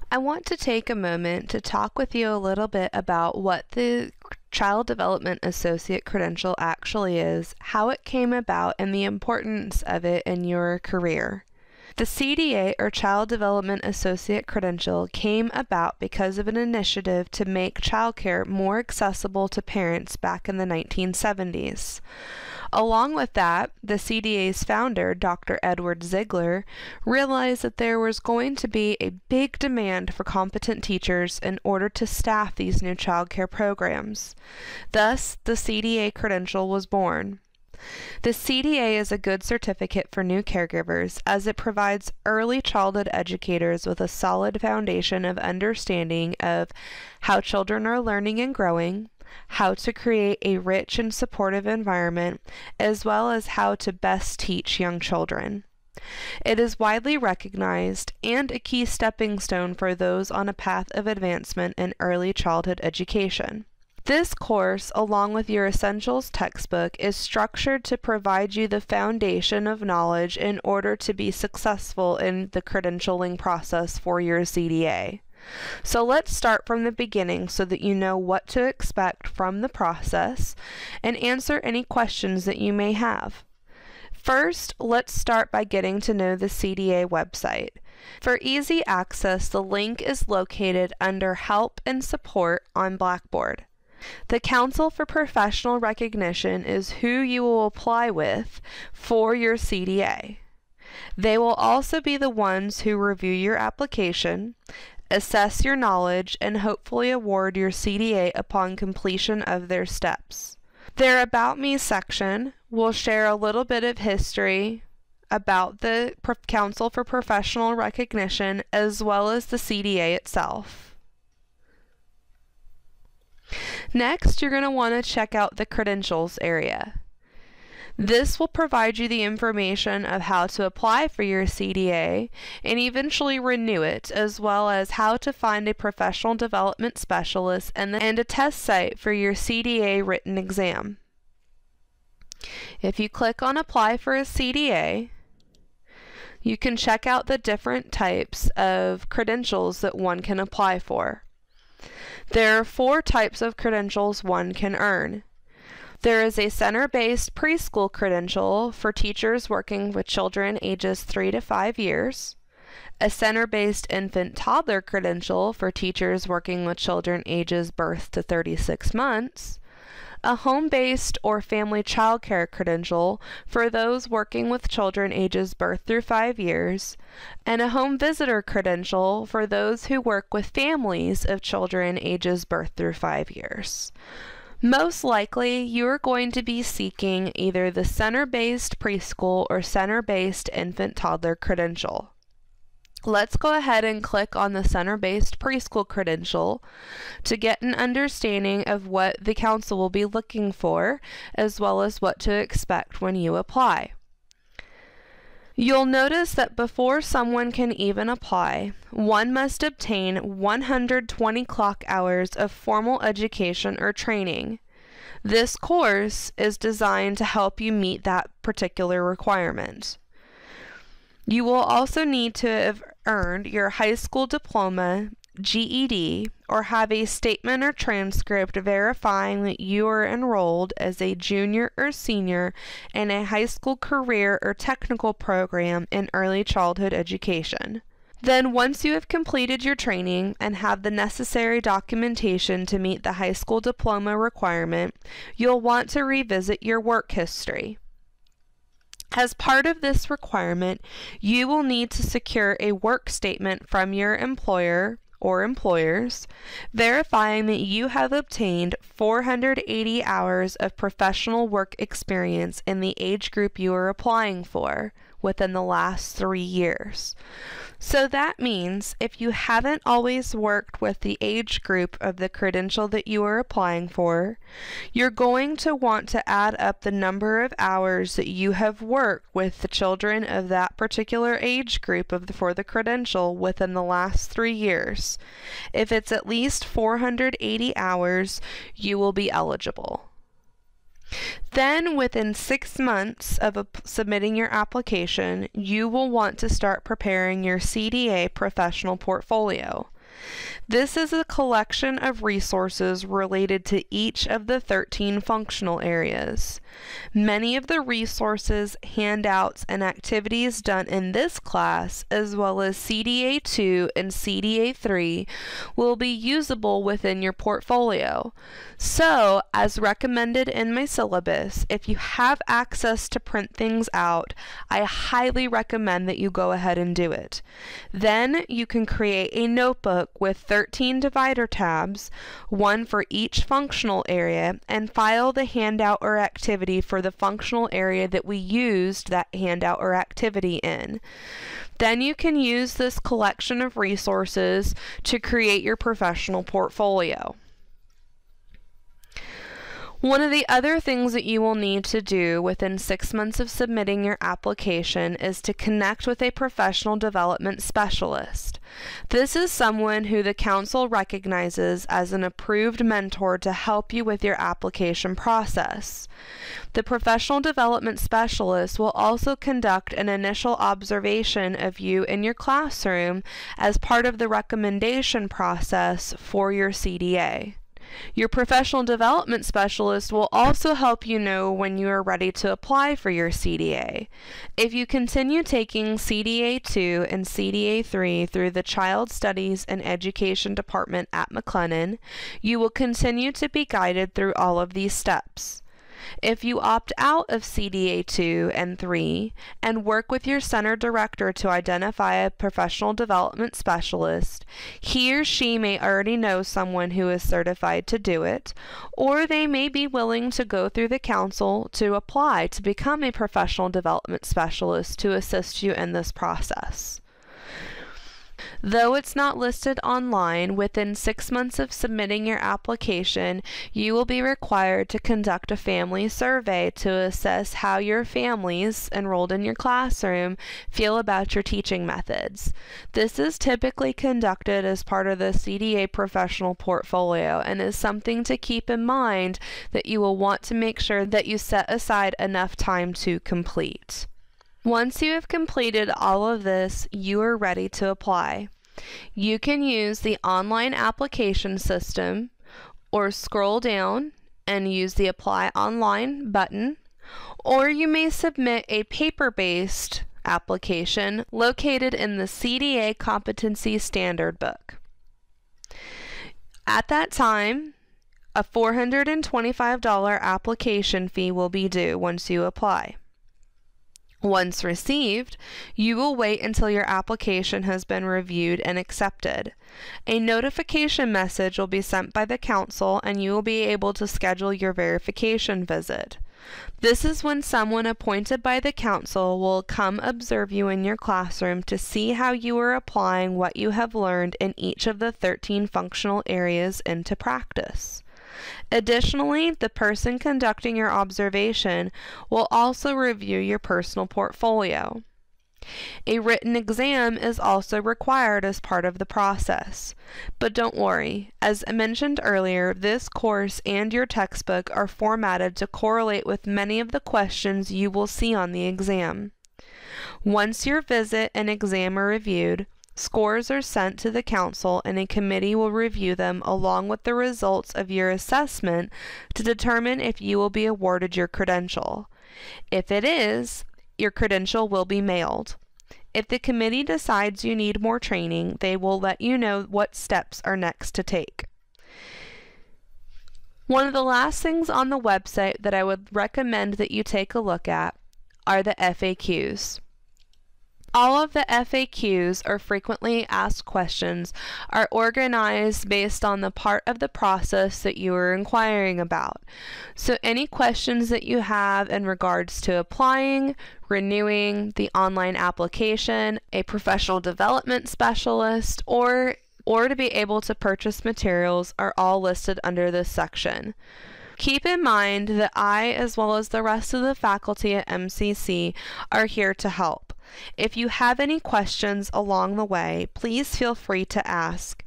I want to take a moment to talk with you a little bit about what the Child Development Associate Credential actually is, how it came about, and the importance of it in your career. The CDA, or Child Development Associate Credential, came about because of an initiative to make childcare more accessible to parents back in the 1970s. Along with that, the CDA's founder, Dr. Edward Ziegler, realized that there was going to be a big demand for competent teachers in order to staff these new childcare programs. Thus, the CDA credential was born. The CDA is a good certificate for new caregivers as it provides early childhood educators with a solid foundation of understanding of how children are learning and growing, how to create a rich and supportive environment, as well as how to best teach young children. It is widely recognized and a key stepping stone for those on a path of advancement in early childhood education. This course, along with your Essentials textbook, is structured to provide you the foundation of knowledge in order to be successful in the credentialing process for your CDA. So let's start from the beginning so that you know what to expect from the process and answer any questions that you may have. First, let's start by getting to know the CDA website. For easy access, the link is located under Help and Support on Blackboard. The Council for Professional Recognition is who you will apply with for your CDA. They will also be the ones who review your application, assess your knowledge, and hopefully award your CDA upon completion of their steps. Their About Me section will share a little bit of history about the Council for Professional Recognition as well as the CDA itself. Next, you're going to want to check out the credentials area. This will provide you the information of how to apply for your CDA and eventually renew it, as well as how to find a professional development specialist and a test site for your CDA written exam. If you click on Apply for a CDA, you can check out the different types of credentials that one can apply for. There are 4 types of credentials one can earn. There is a center-based preschool credential for teachers working with children ages 3 to 5 years, a center-based infant-toddler credential for teachers working with children ages birth to 36 months, a home-based or family childcare credential for those working with children ages birth through 5 years, and a home visitor credential for those who work with families of children ages birth through 5 years. Most likely, you are going to be seeking either the center-based preschool or center-based infant-toddler credential. Let's go ahead and click on the center-based preschool credential to get an understanding of what the council will be looking for, as well as what to expect when you apply. You'll notice that before someone can even apply, one must obtain 120 clock hours of formal education or training. This course is designed to help you meet that particular requirement. You will also need to have earned your high school diploma, GED, or have a statement or transcript verifying that you are enrolled as a junior or senior in a high school career or technical program in early childhood education. Then, once you have completed your training and have the necessary documentation to meet the high school diploma requirement, you'll want to revisit your work history. As part of this requirement, you will need to secure a work statement from your employer or employers, verifying that you have obtained 480 hours of professional work experience in the age group you are applying for within the last 3 years. So that means if you haven't always worked with the age group of the credential that you are applying for, you're going to want to add up the number of hours that you have worked with the children of that particular age group for the credential within the last 3 years. If it's at least 480 hours, you will be eligible. Then, within 6 months of submitting your application, you will want to start preparing your CDA professional portfolio. This is a collection of resources related to each of the 13 functional areas. Many of the resources, handouts, and activities done in this class, as well as CDA 2 and CDA 3, will be usable within your portfolio. So, as recommended in my syllabus, if you have access to print things out, I highly recommend that you go ahead and do it. Then you can create a notebook with 13 divider tabs, one for each functional area, and file the handout or activity for the functional area that we used that handout or activity in. Then you can use this collection of resources to create your professional portfolio. One of the other things that you will need to do within 6 months of submitting your application is to connect with a professional development specialist. This is someone who the council recognizes as an approved mentor to help you with your application process. The professional development specialist will also conduct an initial observation of you in your classroom as part of the recommendation process for your CDA. Your professional development specialist will also help you know when you are ready to apply for your CDA. If you continue taking CDA 2 and CDA 3 through the Child Studies and Education Department at McLennan, you will continue to be guided through all of these steps. If you opt out of CDA 2 and 3 and work with your center director to identify a professional development specialist, he or she may already know someone who is certified to do it, or they may be willing to go through the council to apply to become a professional development specialist to assist you in this process. Though it's not listed online, within 6 months of submitting your application, you will be required to conduct a family survey to assess how your families enrolled in your classroom feel about your teaching methods. This is typically conducted as part of the CDA professional portfolio and is something to keep in mind that you will want to make sure that you set aside enough time to complete. Once you have completed all of this, you are ready to apply. You can use the online application system or scroll down and use the Apply Online button, or you may submit a paper-based application located in the CDA Competency Standard Book. At that time, a $425 application fee will be due once you apply. Once received, you will wait until your application has been reviewed and accepted. A notification message will be sent by the council and you will be able to schedule your verification visit. This is when someone appointed by the council will come observe you in your classroom to see how you are applying what you have learned in each of the 13 functional areas into practice. Additionally, the person conducting your observation will also review your personal portfolio. A written exam is also required as part of the process. But don't worry, as I mentioned earlier, this course and your textbook are formatted to correlate with many of the questions you will see on the exam. Once your visit and exam are reviewed, scores are sent to the council and a committee will review them along with the results of your assessment to determine if you will be awarded your credential. If it is, your credential will be mailed. If the committee decides you need more training, they will let you know what steps are next to take. One of the last things on the website that I would recommend that you take a look at are the FAQs. All of the FAQs, or frequently asked questions, are organized based on the part of the process that you are inquiring about. So any questions that you have in regards to applying, renewing the online application, a professional development specialist, or to be able to purchase materials are all listed under this section. Keep in mind that I, as well as the rest of the faculty at MCC, are here to help. If you have any questions along the way, please feel free to ask.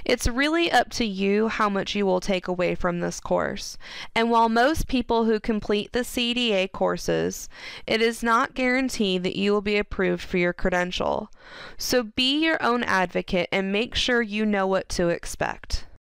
It's really up to you how much you will take away from this course. And while most people who complete the CDA courses, it is not guaranteed that you will be approved for your credential. So be your own advocate and make sure you know what to expect.